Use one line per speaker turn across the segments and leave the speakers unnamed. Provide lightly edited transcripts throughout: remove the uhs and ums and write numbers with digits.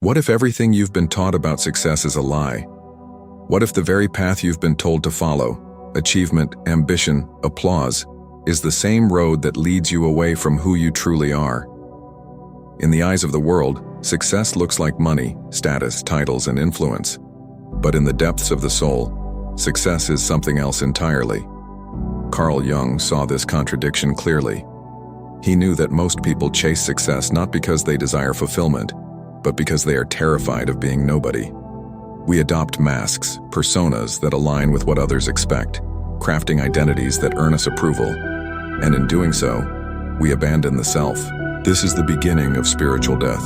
What if everything you've been taught about success is a lie? What if the very path you've been told to follow, achievement, ambition, applause, is the same road that leads you away from who you truly are? In the eyes of the world, success looks like money, status, titles, and influence. But in the depths of the soul, success is something else entirely. Carl Jung saw this contradiction clearly. He knew that most people chase success not because they desire fulfillment, but because they are terrified of being nobody. We adopt masks, personas that align with what others expect, crafting identities that earn us approval, and in doing so, we abandon the self. This is the beginning of spiritual death.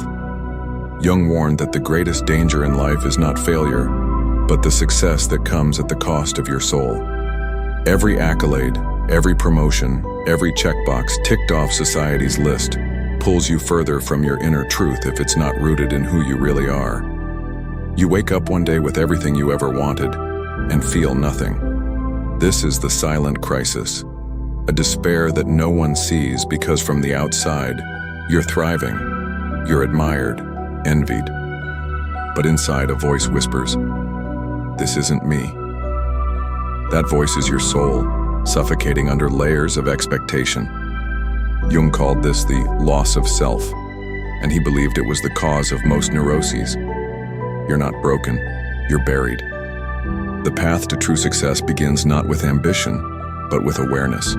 Jung warned that the greatest danger in life is not failure, but the success that comes at the cost of your soul. Every accolade, every promotion, every checkbox ticked off society's list pulls you further from your inner truth if it's not rooted in who you really are. You wake up one day with everything you ever wanted and feel nothing. This is the silent crisis, a despair that no one sees because from the outside, you're thriving, you're admired, envied. But inside a voice whispers, "This isn't me." That voice is your soul, suffocating under layers of expectation. Jung called this the loss of self, and he believed it was the cause of most neuroses. You're not broken, you're buried. The path to true success begins not with ambition, but with awareness.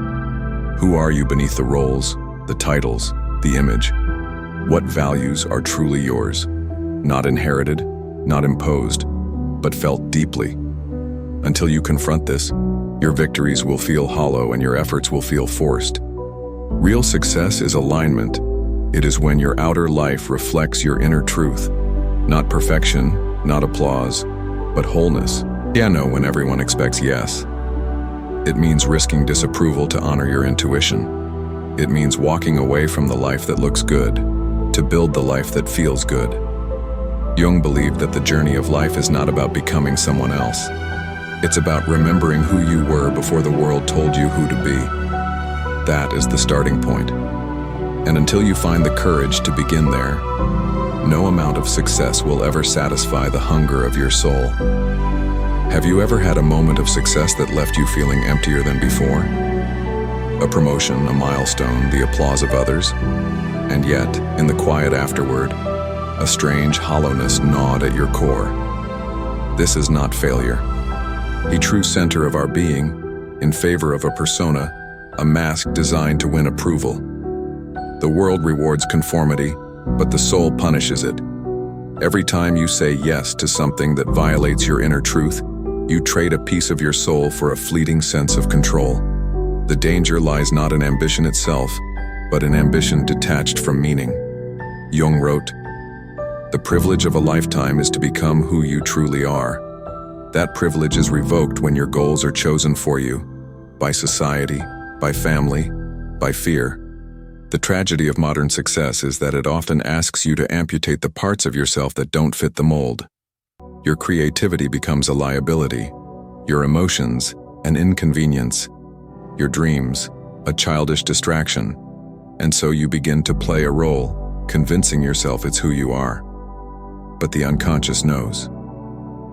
Who are you beneath the roles, the titles, the image? What values are truly yours? Not inherited, not imposed, but felt deeply. Until you confront this, your victories will feel hollow and your efforts will feel forced. Real success is alignment. It is when your outer life reflects your inner truth. Not perfection, not applause, but wholeness. Yeah, no, when everyone expects yes. It means risking disapproval to honor your intuition. It means walking away from the life that looks good, to build the life that feels good. Jung believed that the journey of life is not about becoming someone else. It's about remembering who you were before the world told you who to be. That is the starting point. And until you find the courage to begin there, no amount of success will ever satisfy the hunger of your soul. Have you ever had a moment of success that left you feeling emptier than before? A promotion, a milestone, the applause of others? And yet, in the quiet afterward, a strange hollowness gnawed at your core. This is not failure. The true center of our being, in favor of a persona, a mask designed to win approval. The world rewards conformity, but the soul punishes it. Every time you say yes to something that violates your inner truth, you trade a piece of your soul for a fleeting sense of control. The danger lies not in ambition itself, but in ambition detached from meaning. Jung wrote, "The privilege of a lifetime is to become who you truly are. That privilege is revoked when your goals are chosen for you, by society, by family, by fear. The tragedy of modern success is that it often asks you to amputate the parts of yourself that don't fit the mold. Your creativity becomes a liability, your emotions, an inconvenience, your dreams, a childish distraction, and so you begin to play a role, convincing yourself it's who you are. But the unconscious knows.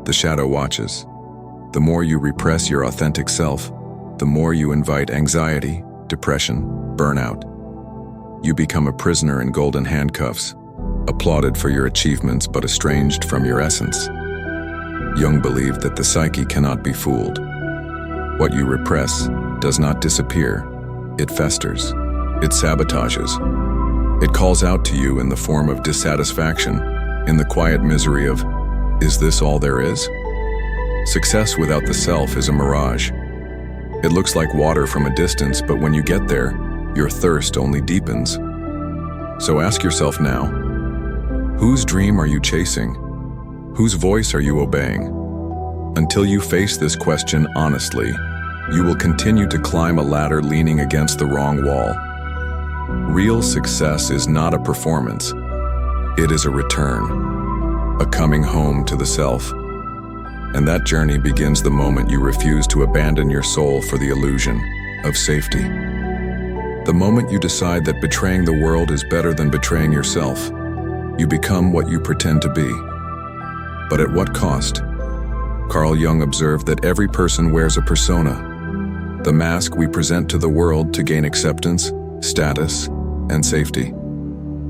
The shadow watches. The more you repress your authentic self, the more you invite anxiety, depression, burnout. You become a prisoner in golden handcuffs, applauded for your achievements but estranged from your essence. Jung believed that the psyche cannot be fooled. What you repress does not disappear. It festers. It sabotages. It calls out to you in the form of dissatisfaction, in the quiet misery of, "Is this all there is?" Success without the self is a mirage. It looks like water from a distance, but when you get there, your thirst only deepens. So ask yourself now, whose dream are you chasing? Whose voice are you obeying? Until you face this question honestly, you will continue to climb a ladder leaning against the wrong wall. Real success is not a performance. It is a return, a coming home to the self. And that journey begins the moment you refuse to abandon your soul for the illusion of safety. The moment you decide that betraying the world is better than betraying yourself. You become what you pretend to be. But at what cost? Carl Jung observed that every person wears a persona, the mask we present to the world to gain acceptance, status, and safety.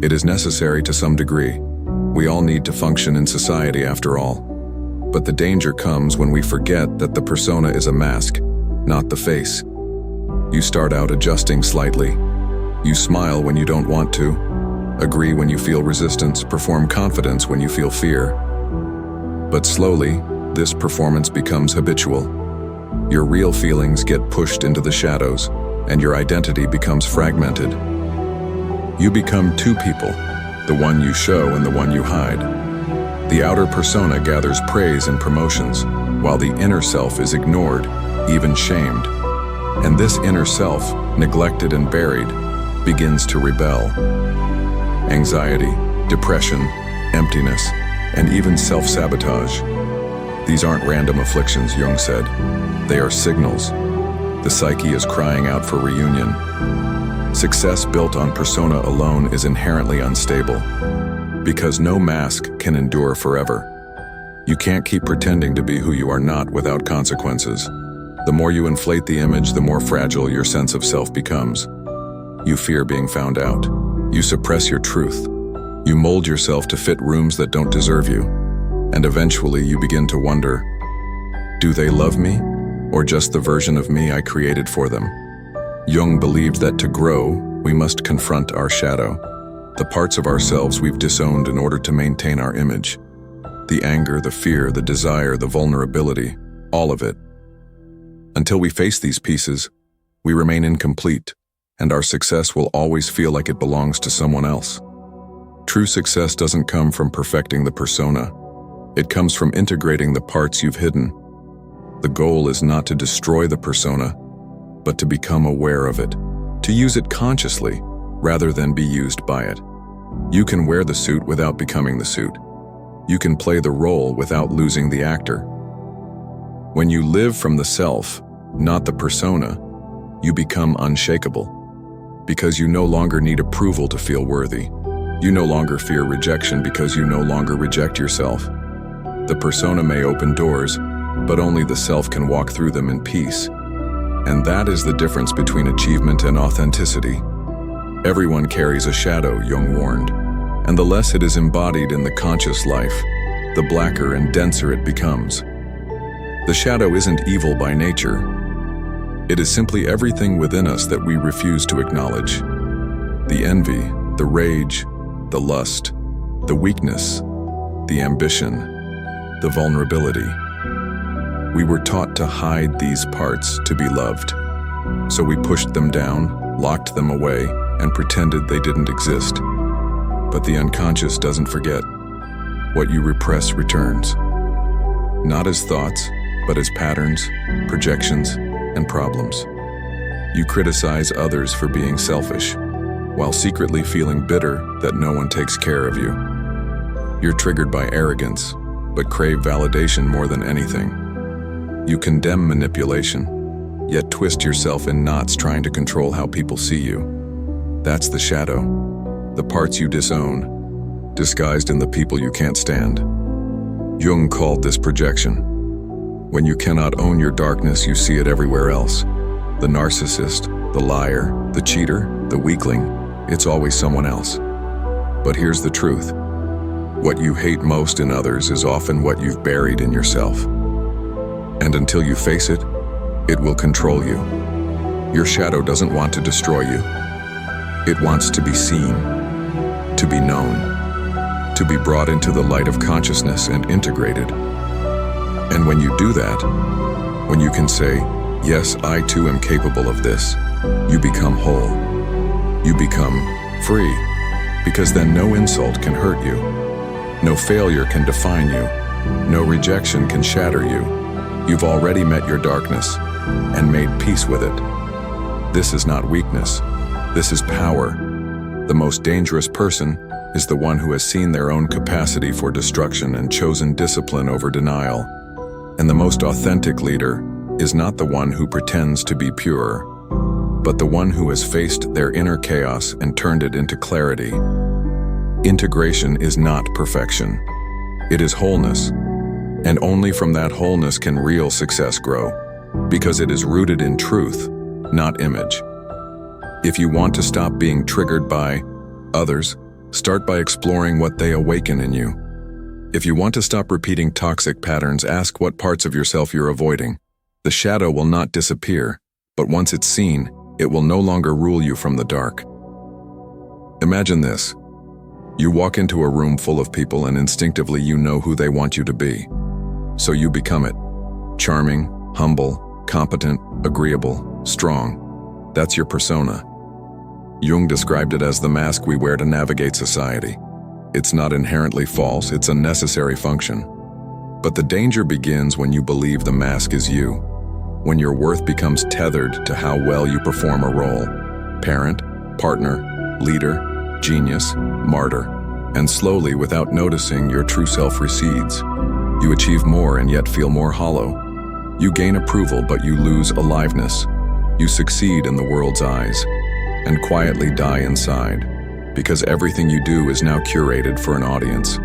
It is necessary to some degree. We all need to function in society after all. But the danger comes when we forget that the persona is a mask, not the face. You start out adjusting slightly. You smile when you don't want to, agree when you feel resistance, perform confidence when you feel fear. But slowly, this performance becomes habitual. Your real feelings get pushed into the shadows, and your identity becomes fragmented. You become two people, the one you show and the one you hide. The outer persona gathers praise and promotions, while the inner self is ignored, even shamed. And this inner self, neglected and buried, begins to rebel. Anxiety, depression, emptiness, and even self-sabotage. These aren't random afflictions, Jung said. They are signals. The psyche is crying out for reunion. Success built on persona alone is inherently unstable, because no mask can endure forever. You can't keep pretending to be who you are not without consequences. The more you inflate the image, the more fragile your sense of self becomes. You fear being found out. You suppress your truth. You mold yourself to fit rooms that don't deserve you. And eventually you begin to wonder, do they love me, or just the version of me I created for them? Jung believed that to grow, we must confront our shadow, the parts of ourselves we've disowned in order to maintain our image. The anger, the fear, the desire, the vulnerability, all of it. Until we face these pieces, we remain incomplete, and our success will always feel like it belongs to someone else. True success doesn't come from perfecting the persona. It comes from integrating the parts you've hidden. The goal is not to destroy the persona, but to become aware of it, to use it consciously rather than be used by it. You can wear the suit without becoming the suit. You can play the role without losing the actor. When you live from the self, not the persona, you become unshakable, because you no longer need approval to feel worthy. You no longer fear rejection because you no longer reject yourself. The persona may open doors, but only the self can walk through them in peace. And that is the difference between achievement and authenticity. Everyone carries a shadow, Jung warned, and the less it is embodied in the conscious life, the blacker and denser it becomes. The shadow isn't evil by nature. It is simply everything within us that we refuse to acknowledge. The envy, the rage, the lust, the weakness, the ambition, the vulnerability. We were taught to hide these parts to be loved. So we pushed them down, locked them away, and pretended they didn't exist. But the unconscious doesn't forget. What you repress returns. Not as thoughts, but as patterns, projections, and problems. You criticize others for being selfish, while secretly feeling bitter that no one takes care of you. You're triggered by arrogance, but crave validation more than anything. You condemn manipulation, yet twist yourself in knots trying to control how people see you. That's the shadow, the parts you disown, disguised in the people you can't stand. Jung called this projection. When you cannot own your darkness, you see it everywhere else. The narcissist, the liar, the cheater, the weakling, it's always someone else. But here's the truth. What you hate most in others is often what you've buried in yourself. And until you face it, it will control you. Your shadow doesn't want to destroy you. It wants to be seen, to be known, to be brought into the light of consciousness and integrated. And when you do that, when you can say, yes, I too am capable of this, you become whole. You become free, because then no insult can hurt you. No failure can define you. No rejection can shatter you. You've already met your darkness and made peace with it. This is not weakness. This is power. The most dangerous person is the one who has seen their own capacity for destruction and chosen discipline over denial. And the most authentic leader is not the one who pretends to be pure, but the one who has faced their inner chaos and turned it into clarity. Integration is not perfection. It is wholeness. And only from that wholeness can real success grow, because it is rooted in truth, not image. If you want to stop being triggered by others, start by exploring what they awaken in you. If you want to stop repeating toxic patterns, ask what parts of yourself you're avoiding. The shadow will not disappear, but once it's seen, it will no longer rule you from the dark. Imagine this. You walk into a room full of people and instinctively you know who they want you to be. So you become it. Charming, humble, competent, agreeable, strong. That's your persona. Jung described it as the mask we wear to navigate society. It's not inherently false, it's a necessary function. But the danger begins when you believe the mask is you, when your worth becomes tethered to how well you perform a role. Parent, partner, leader, genius, martyr, and slowly, without noticing, your true self recedes. You achieve more and yet feel more hollow. You gain approval, but you lose aliveness. You succeed in the world's eyes, and quietly die inside, because everything you do is now curated for an audience.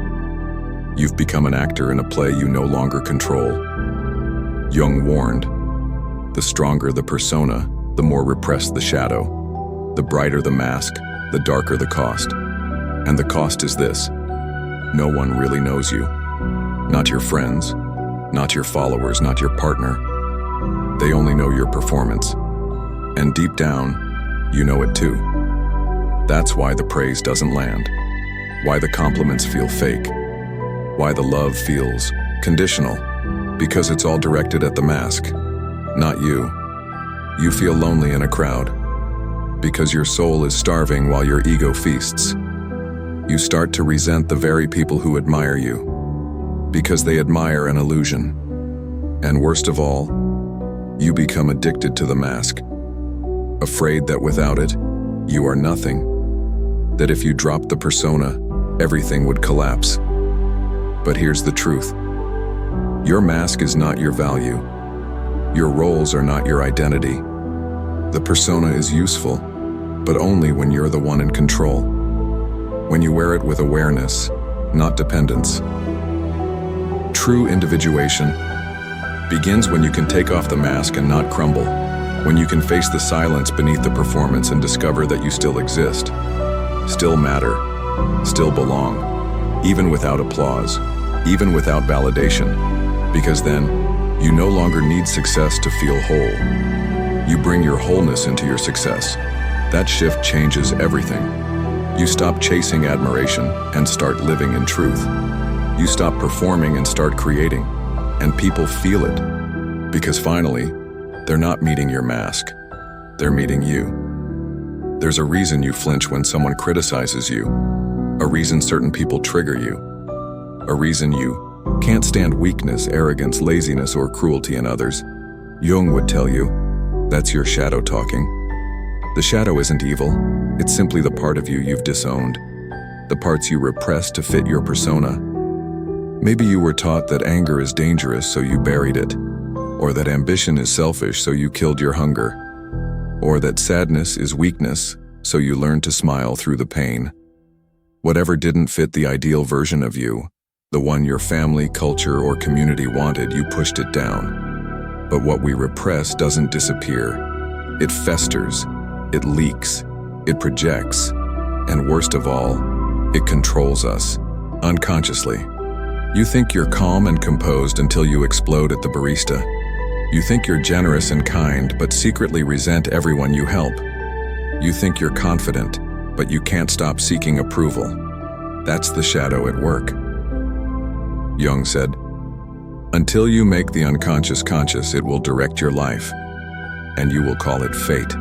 You've become an actor in a play you no longer control. Jung warned, the stronger the persona, the more repressed the shadow. The brighter the mask, the darker the cost. And the cost is this: no one really knows you. Not your friends, not your followers, not your partner. They only know your performance. And deep down, you know it too. That's why the praise doesn't land. Why the compliments feel fake. Why the love feels conditional. Because it's all directed at the mask, not you. You feel lonely in a crowd, because your soul is starving while your ego feasts. You start to resent the very people who admire you, because they admire an illusion. And worst of all, you become addicted to the mask, afraid that without it, you are nothing, that if you dropped the persona, everything would collapse. But here's the truth. Your mask is not your value. Your roles are not your identity. The persona is useful, but only when you're the one in control. When you wear it with awareness, not dependence. True individuation begins when you can take off the mask and not crumble, when you can face the silence beneath the performance and discover that you still exist, still matter, still belong, even without applause, even without validation, because then you no longer need success to feel whole. You bring your wholeness into your success. That shift changes everything. You stop chasing admiration and start living in truth. You stop performing and start creating. And people feel it. Because finally, they're not meeting your mask. They're meeting you. There's a reason you flinch when someone criticizes you. A reason certain people trigger you. A reason you can't stand weakness, arrogance, laziness, or cruelty in others. Jung would tell you, that's your shadow talking. The shadow isn't evil, it's simply the part of you you've disowned. The parts you repress to fit your persona. Maybe you were taught that anger is dangerous, so you buried it. Or that ambition is selfish, so you killed your hunger. Or that sadness is weakness, so you learned to smile through the pain. Whatever didn't fit the ideal version of you, the one your family, culture, or community wanted, you pushed it down. But what we repress doesn't disappear. It festers, it leaks, it projects, and worst of all, it controls us, unconsciously. You think you're calm and composed until you explode at the barista. You think you're generous and kind, but secretly resent everyone you help. You think you're confident, but you can't stop seeking approval. That's the shadow at work. Jung said, until you make the unconscious conscious, it will direct your life, and you will call it fate.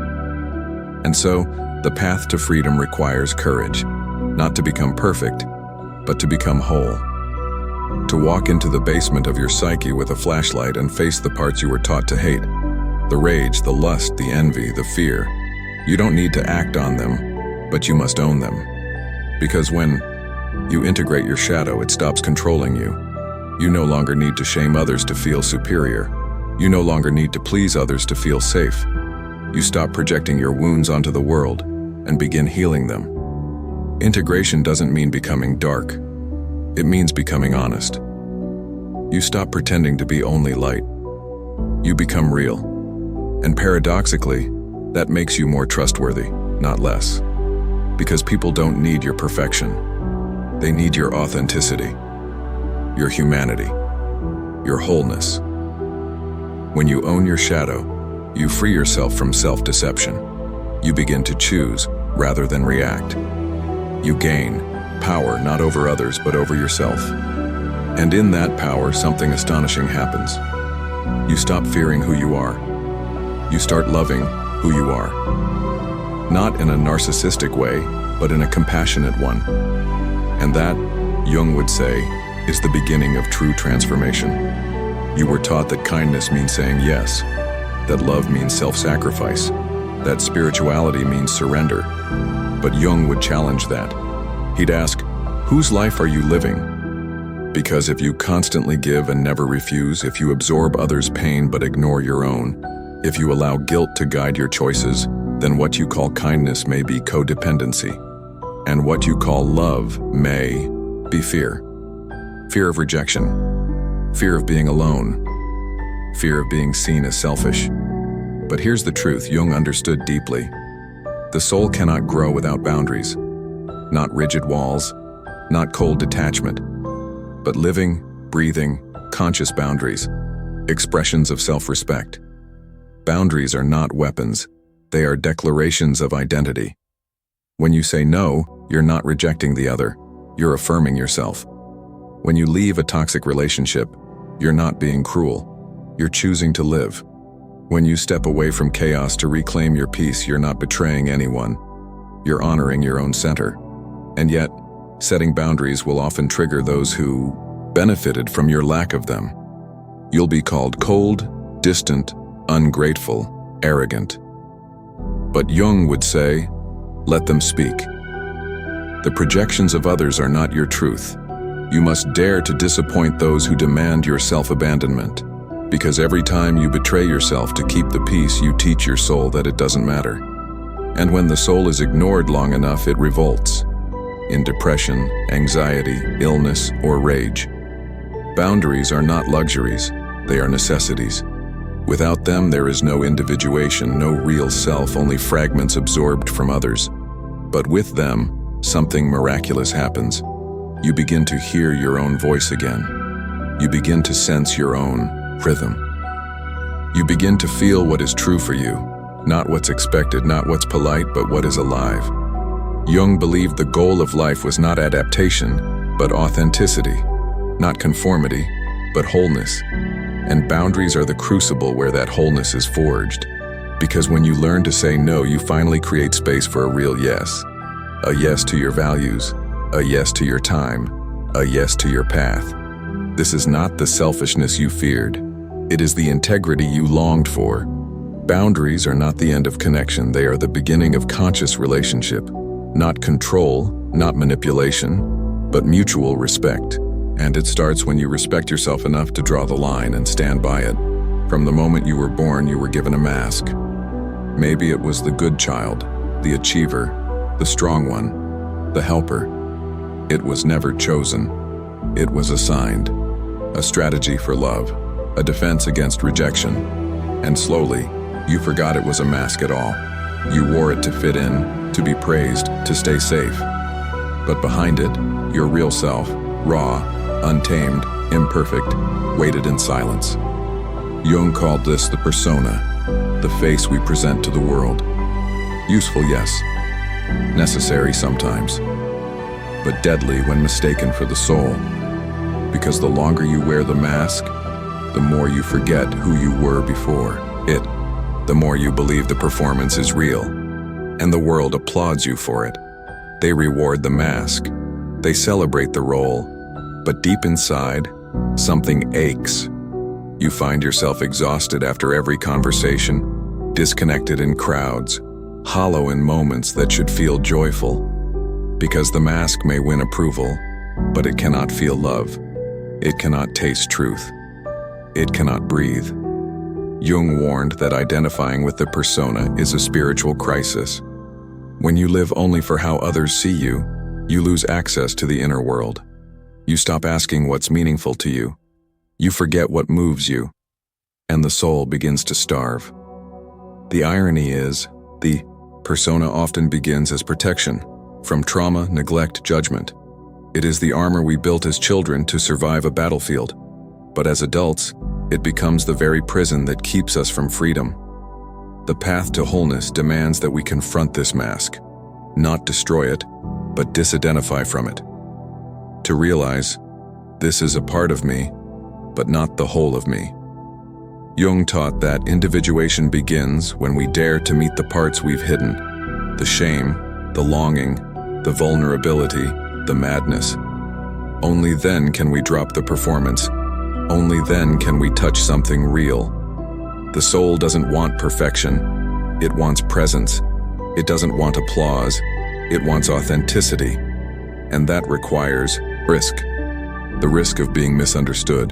And so, the path to freedom requires courage, not to become perfect, but to become whole. To walk into the basement of your psyche with a flashlight and face the parts you were taught to hate. The rage, the lust, the envy, the fear. You don't need to act on them, but you must own them. Because when you integrate your shadow, it stops controlling you. You no longer need to shame others to feel superior. You no longer need to please others to feel safe. You stop projecting your wounds onto the world and begin healing them. Integration doesn't mean becoming dark. It means becoming honest. You stop pretending to be only light. You become real. And paradoxically, that makes you more trustworthy, not less. Because people don't need your perfection. They need your authenticity, your humanity, your wholeness. When you own your shadow, you free yourself from self-deception. You begin to choose rather than react. You gain power not over others but over yourself. And in that power, something astonishing happens. You stop fearing who you are. You start loving who you are. Not in a narcissistic way, but in a compassionate one. And that, Jung would say, is the beginning of true transformation. You were taught that kindness means saying yes, that love means self-sacrifice, that spirituality means surrender. But Jung would challenge that. He'd ask, whose life are you living? Because if you constantly give and never refuse, if you absorb others' pain but ignore your own, if you allow guilt to guide your choices, then what you call kindness may be codependency. And what you call love may be fear. Fear of rejection. Fear of being alone. Fear of being seen as selfish. But here's the truth Jung understood deeply. The soul cannot grow without boundaries. Not rigid walls, not cold detachment, but living, breathing, conscious boundaries, expressions of self-respect. Boundaries are not weapons, they are declarations of identity. When you say no, you're not rejecting the other, you're affirming yourself. When you leave a toxic relationship, you're not being cruel, you're choosing to live. When you step away from chaos to reclaim your peace, you're not betraying anyone, you're honoring your own center. And yet, setting boundaries will often trigger those who benefited from your lack of them. You'll be called cold, distant, ungrateful, arrogant. But Jung would say, let them speak. The projections of others are not your truth. You must dare to disappoint those who demand your self-abandonment. Because every time you betray yourself to keep the peace, you teach your soul that it doesn't matter. And when the soul is ignored long enough, it revolts. In depression, anxiety, illness, or rage. Boundaries are not luxuries, they are necessities. Without them, there is no individuation, no real self, only fragments absorbed from others. But with them, something miraculous happens. You begin to hear your own voice again. You begin to sense your own rhythm. You begin to feel what is true for you, not what's expected, not what's polite, but what is alive. Jung believed the goal of life was not adaptation, but authenticity, not conformity, but wholeness. And boundaries are the crucible where that wholeness is forged. Because when you learn to say no, you finally create space for a real yes. A yes to your values, a yes to your time, a yes to your path. This is not the selfishness you feared. It is the integrity you longed for. Boundaries are not the end of connection, they are the beginning of conscious relationship. Not control, not manipulation, but mutual respect. And it starts when you respect yourself enough to draw the line and stand by it. From the moment you were born, you were given a mask. Maybe it was the good child, the achiever, the strong one, the helper. It was never chosen. It was assigned. A strategy for love, a defense against rejection. And slowly, you forgot it was a mask at all. You wore it to fit in, to be praised, to stay safe. But behind it, your real self, raw, untamed, imperfect, waited in silence. Jung called this the persona, the face we present to the world. Useful, yes. Necessary sometimes. But deadly when mistaken for the soul. Because the longer you wear the mask, the more you forget who you were before it. The more you believe the performance is real, and the world applauds you for it. They reward the mask, they celebrate the role, but deep inside, something aches. You find yourself exhausted after every conversation, disconnected in crowds, hollow in moments that should feel joyful. Because the mask may win approval, but it cannot feel love. It cannot taste truth. It cannot breathe. Jung warned that identifying with the persona is a spiritual crisis. When you live only for how others see you, You lose access to the inner world. You stop asking what's meaningful to you. You forget what moves you, and the soul begins to starve. The irony is, the persona often begins as protection, from trauma, neglect, judgment. It is the armor we built as children to survive a battlefield. But as adults, it becomes the very prison that keeps us from freedom. The path to wholeness demands that we confront this mask, not destroy it, but disidentify from it. To realize, this is a part of me, but not the whole of me. Jung taught that individuation begins when we dare to meet the parts we've hidden, the shame, the longing, the vulnerability, the madness. Only then can we drop the performance. Only then can we touch something real. The soul doesn't want perfection. It wants presence. It doesn't want applause. It wants authenticity. And that requires risk. The risk of being misunderstood.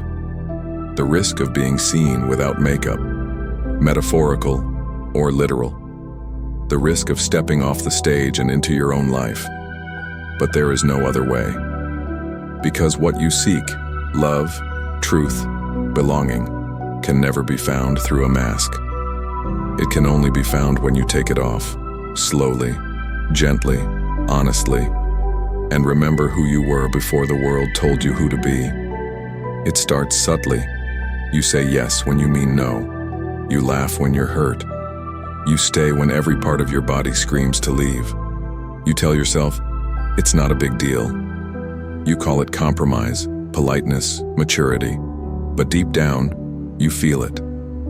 The risk of being seen without makeup, metaphorical or literal. The risk of stepping off the stage and into your own life. But there is no other way. Because what you seek, love, truth, belonging, can never be found through a mask. It can only be found when you take it off, slowly, gently, honestly, and remember who you were before the world told you who to be. It starts subtly. You say yes when you mean no. You laugh when you're hurt. You stay when every part of your body screams to leave. You tell yourself, it's not a big deal. You call it compromise, politeness, maturity. But deep down, you feel it.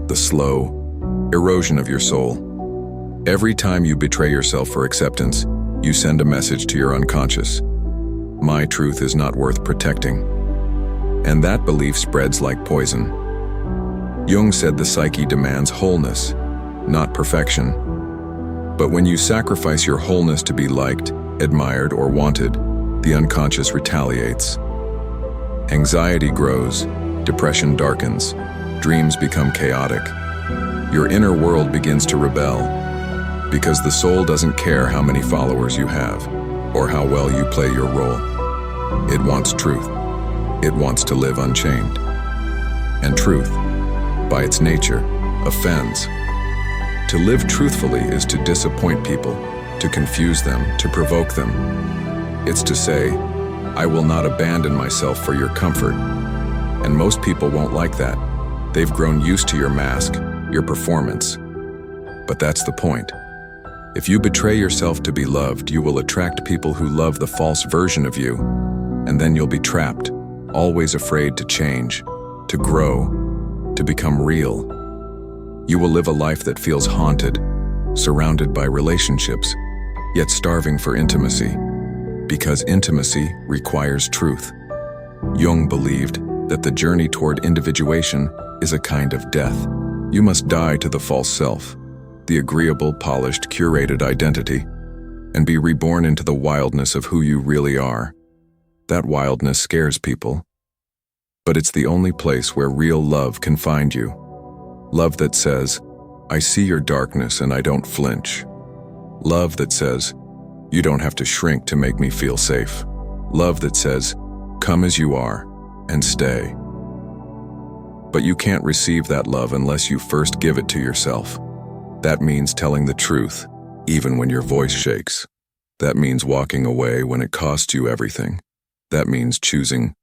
The slow erosion of your soul. Every time you betray yourself for acceptance, you send a message to your unconscious. My truth is not worth protecting. And that belief spreads like poison. Jung said the psyche demands wholeness, not perfection. But when you sacrifice your wholeness to be liked, admired, or wanted, the unconscious retaliates. Anxiety grows, depression darkens, dreams become chaotic. Your inner world begins to rebel, because the soul doesn't care how many followers you have, or how well you play your role. It wants truth. It wants to live unchained. And truth, by its nature, offends. To live truthfully is to disappoint people, to confuse them, to provoke them. It's to say, I will not abandon myself for your comfort. And most people won't like that. They've grown used to your mask, your performance. But that's the point. If you betray yourself to be loved, you will attract people who love the false version of you, and then you'll be trapped, always afraid to change, to grow, to become real. You will live a life that feels haunted, surrounded by relationships, yet starving for intimacy, because intimacy requires truth. Jung believed that the journey toward individuation is a kind of death. You must die to the false self, the agreeable, polished, curated identity, and be reborn into the wildness of who you really are. That wildness scares people, but it's the only place where real love can find you. Love that says, I see your darkness and I don't flinch. Love that says, you don't have to shrink to make me feel safe. Love that says, come as you are and stay. But you can't receive that love unless you first give it to yourself. That means telling the truth, even when your voice shakes. That means walking away when it costs you everything. That means choosing